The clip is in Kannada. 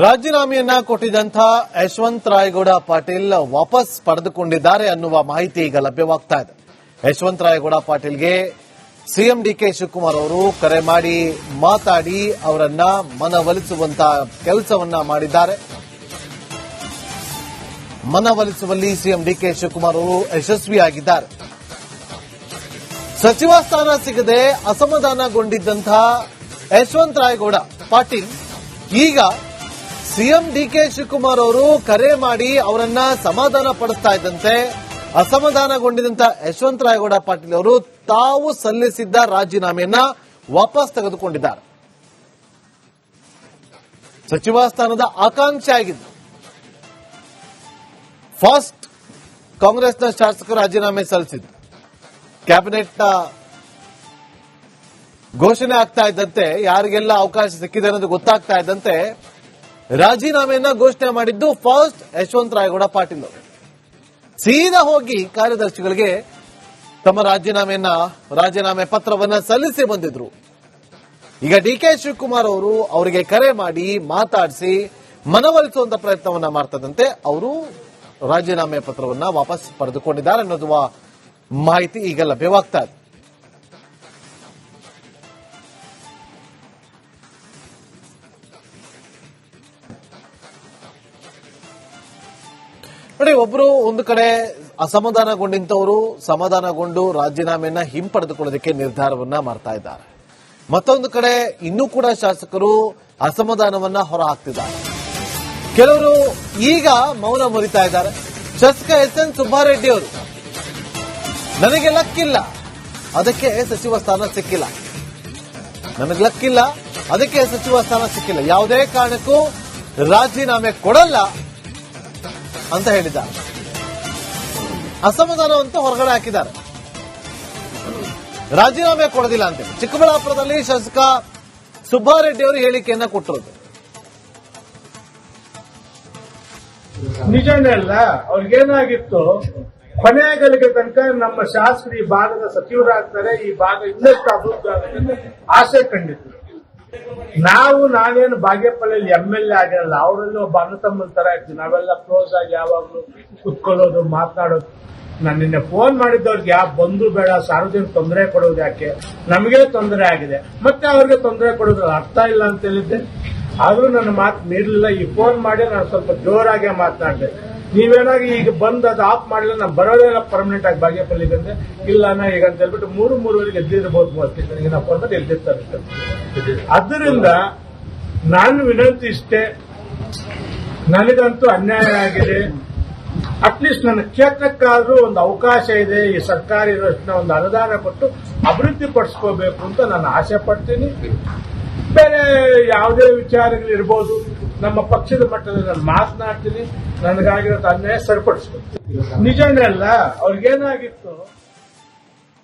ರಾಜೀನಾಮೆಯನ್ನ ಕೊಟ್ಟಿದ್ದಂಥ ಯಶವಂತ ರಾಯಗೌಡ ಪಾಟೀಲ್ ವಾಪಸ್ ಪಡೆದುಕೊಂಡಿದ್ದಾರೆ ಅನ್ನುವ ಮಾಹಿತಿ ಈಗ ಲಭ್ಯವಾಗ್ತಾ ಇದೆ. ಯಶವಂತ ರಾಯಗೌಡ ಪಾಟೀಲ್ಗೆ ಸಿಎಂ ಡಿಕೆ ಶಿವಕುಮಾರ್ ಅವರು ಕರೆ ಮಾಡಿ ಮಾತಾಡಿ ಅವರನ್ನ ಮನವೊಲಿಸುವಂತ ಕೆಲಸವನ್ನ ಮಾಡಿದ್ದಾರೆ. ಮನವೊಲಿಸುವಲ್ಲಿ ಸಿಎಂ ಡಿಕೆ ಶಿವಕುಮಾರ್ ಅವರು ಯಶಸ್ವಿಯಾಗಿದ್ದಾರೆ. ಸಚಿವ ಸ್ಥಾನ ಸಿಗದೆ ಅಸಮಾಧಾನಗೊಂಡಿದ್ದಂತಹ ಯಶವಂತ ರಾಯಗೌಡ ಪಾಟೀಲ್ ಈಗ ಸಿಎಂ ಡಿಕೆ ಶಿವಕುಮಾರ್ ಅವರು ಕರೆ ಮಾಡಿ ಅವರನ್ನ ಸಮಾಧಾನ ಪಡಿಸ್ತಾ ಇದ್ದಂತೆ ಅಸಮಾಧಾನಗೊಂಡಿದ್ದಂತ ಯಶವಂತ ರಾಯಗೌಡ ಪಾಟೀಲ್ ಅವರು ತಾವು ಸಲ್ಲಿಸಿದ್ದ ರಾಜೀನಾಮೆಯನ್ನ ವಾಪಸ್ ತೆಗೆದುಕೊಂಡಿದ್ದಾರೆ. ಸಚಿವ ಸ್ಥಾನದ ಆಕಾಂಕ್ಷೆ ಆಗಿದ್ದು ಫಸ್ಟ್ ಕಾಂಗ್ರೆಸ್ನ ಶಾಸಕರು ರಾಜೀನಾಮೆ ಸಲ್ಲಿಸಿದ್ದು ಕ್ಯಾಬಿನೆಟ್ನ ಘೋಷಣೆ ಆಗ್ತಾ ಇದ್ದಂತೆ ಯಾರಿಗೆಲ್ಲ ಅವಕಾಶ ಸಿಕ್ಕಿದೆ ಅನ್ನೋದು ಗೊತ್ತಾಗ್ತಾ ಇದ್ದಂತೆ ರಾಜೀನಾಮೆಯನ್ನ ಘೋಷಣೆ ಮಾಡಿದ್ದು ಫಸ್ಟ್ ಯಶವಂತ ರಾಯಗೌಡ ಪಾಟೀಲ್ ಅವರು ಸೀದಾ ಹೋಗಿ ಕಾರ್ಯದರ್ಶಿಗಳಿಗೆ ತಮ್ಮ ರಾಜೀನಾಮೆ ಪತ್ರವನ್ನ ಸಲ್ಲಿಸಿ ಬಂದಿದ್ರು. ಈಗ ಡಿಕೆ ಶಿವಕುಮಾರ್ ಅವರು ಅವರಿಗೆ ಕರೆ ಮಾಡಿ ಮಾತಾಡಿಸಿ ಮನವೊಲಿಸುವಂತ ಪ್ರಯತ್ನವನ್ನ ಮಾಡ್ತದಂತೆ ಅವರು ರಾಜೀನಾಮೆ ಪತ್ರವನ್ನ ವಾಪಸ್ ಪಡೆದುಕೊಂಡಿದ್ದಾರೆ ಅನ್ನೋದು ಮಾಹಿತಿ ಈಗ ಲಭ್ಯವಾಗ್ತಾ ಇದೆ. ನೋಡಿ, ಒಬ್ರು ಒಂದು ಕಡೆ ಅಸಮಾಧಾನಗೊಂಡಿಂತವರು ಸಮಾಧಾನಗೊಂಡು ರಾಜೀನಾಮೆಯನ್ನ ಹಿಂಪಡೆದುಕೊಳ್ಳೋದಕ್ಕೆ ನಿರ್ಧಾರವನ್ನ ಮಾಡ್ತಾ ಇದ್ದಾರೆ. ಮತ್ತೊಂದು ಕಡೆ ಇನ್ನೂ ಕೂಡ ಶಾಸಕರು ಅಸಮಾಧಾನವನ್ನ ಹೊರಹಾಕ್ತಿದ್ದಾರೆ. ಕೆಲವರು ಈಗ ಮೌನ ಮುರಿತಾ ಇದ್ದಾರೆ. ಶಾಸಕ ಎಸ್.ಎನ್. ಸುಬ್ಬಾರೆಡ್ಡಿ ಅವರು ನನಗೆ ಲಕ್ಕಿಲ್ಲ, ಅದಕ್ಕೆ ಸಚಿವ ಸ್ಥಾನ ಸಿಕ್ಕಿಲ್ಲ, ನನಗೆ ಲಕ್ಕಿಲ್ಲ, ಅದಕ್ಕೆ ಸಚಿವ ಸ್ಥಾನ ಸಿಕ್ಕಿಲ್ಲ, ಯಾವುದೇ ಕಾರಣಕ್ಕೂ ರಾಜೀನಾಮೆ ಕೊಡಲ್ಲ ಅಂತ ಹೇಳಿದ್ದಾರೆ. ಅಸಮಾಧಾನವಂತೂ ಹೊರಗಡೆ ಹಾಕಿದ್ದಾರೆ. ರಾಜೀನಾಮೆ ಕೊಡೋದಿಲ್ಲ ಅಂತ ಚಿಕ್ಕಬಳ್ಳಾಪುರದಲ್ಲಿ ಶಾಸಕ ಸುಬ್ಬಾರೆಡ್ಡಿ ಅವರು ಹೇಳಿಕೆಯನ್ನ ಕೊಟ್ಟಿರೋದು ನಿಜನೇ ಅಲ್ಲ. ಅವ್ರಿಗೇನಾಗಿತ್ತು, ಕೊನೆಗಳಿಗೆ ತನಕ ನಮ್ಮ ಶಾಸಕರು ಈ ಭಾಗದ ಸಚಿವರಾಗ್ತಾರೆ, ಈ ಭಾಗ ಇನ್ನಷ್ಟು ಅಭಿವೃದ್ಧಿ ಆಗುತ್ತೆ ಅಂತ ಆಸೆ ಕಂಡಿದ್ರು. ನಾವೇನು ಬಾಗೇಪಲ್ಲಿಯಲ್ಲಿ MLA ಆಗಿರಲ್ಲ, ಅವರೆಲ್ಲ ಒಬ್ಬ ಅಣ್ಣತಮ್ಮನ ತರ ಇರ್ತೀವಿ. ನಾವೆಲ್ಲ ಕ್ಲೋಸ್ ಆಗಿ ಯಾವಾಗ್ಲೂ ಕುತ್ಕೊಳ್ಳೋದು, ಮಾತನಾಡೋದು. ನಾನು ನಿನ್ನೆ ಫೋನ್ ಮಾಡಿದ್ದವ್ರಿಗೆ ಯಾವ ಬಂಧು ಬೇಡ, ಸಾರ್ವಜನಿಕ ತೊಂದರೆ ಕೊಡೋದು ಯಾಕೆ, ನಮಗೆ ತೊಂದರೆ ಆಗಿದೆ, ಮತ್ತೆ ಅವ್ರಿಗೆ ತೊಂದರೆ ಕೊಡೋದು ಅರ್ಥ ಇಲ್ಲ ಅಂತ ಹೇಳಿದ್ದೆ. ಆದ್ರೂ ನನ್ನ ಮಾತು ಮೀರಲಿಲ್ಲ. ಈ ಫೋನ್ ಮಾಡಿ ನಾನು ಸ್ವಲ್ಪ ಜೋರಾಗೆ ಮಾತನಾಡಿದೆ. ನೀವೇನಾಗಿ ಈಗ ಬಂದು ಅದು ಆಫ್ ಮಾಡಿಲ್ಲ, ನಾನು ಬರೋದೇಲ್ಲ ಪರ್ಮನೆಂಟ್ ಆಗಿ ಬಾಗೇಪಲ್ಲಿಗೆ ಅಂದ್ರೆ ಇಲ್ಲ ನಾ ಈಗ ಅಂತ ಹೇಳ್ಬಿಟ್ಟು 3-3ವರೆಗೆ ಎದ್ದಿರಬಹುದು. ನನಗೆ ನಾವು ಫೋನ್ ಮಾಡಿ ಎದ್ದಿರ್ತಾರೆ. ಅದರಿಂದ ನಾನು ವಿನಂತಿ ಇಷ್ಟೇ, ನನಗಂತೂ ಅನ್ಯಾಯ ಆಗಿದೆ. ಅಟ್ಲೀಸ್ಟ್ ನನ್ನ ಕ್ಷೇತ್ರಕ್ಕಾದ್ರೂ ಒಂದು ಅವಕಾಶ ಇದೆ, ಈ ಸರ್ಕಾರ ಇರೋಷ್ಟನ್ನ ಒಂದು ಅನುದಾನ ಕೊಟ್ಟು ಅಭಿವೃದ್ಧಿ ಪಡಿಸ್ಕೋಬೇಕು ಅಂತ ನಾನು ಆಸೆ ಪಡ್ತೀನಿ. ಬೇರೆ ಯಾವುದೇ ವಿಚಾರಗಳಿರ್ಬೋದು, ನಮ್ಮ ಪಕ್ಷದ ಮಟ್ಟದಲ್ಲಿ ನಾನು ಮಾತನಾಡ್ತೀನಿ, ನನಗಾಗಿರೋ ಅನ್ಯಾಯ ಸರಿಪಡಿಸ್ಕೊಡ್ತೀನಿ. ನಿಜನೇ ಅಲ್ಲ. ಅವ್ರಿಗೇನಾಗಿತ್ತು,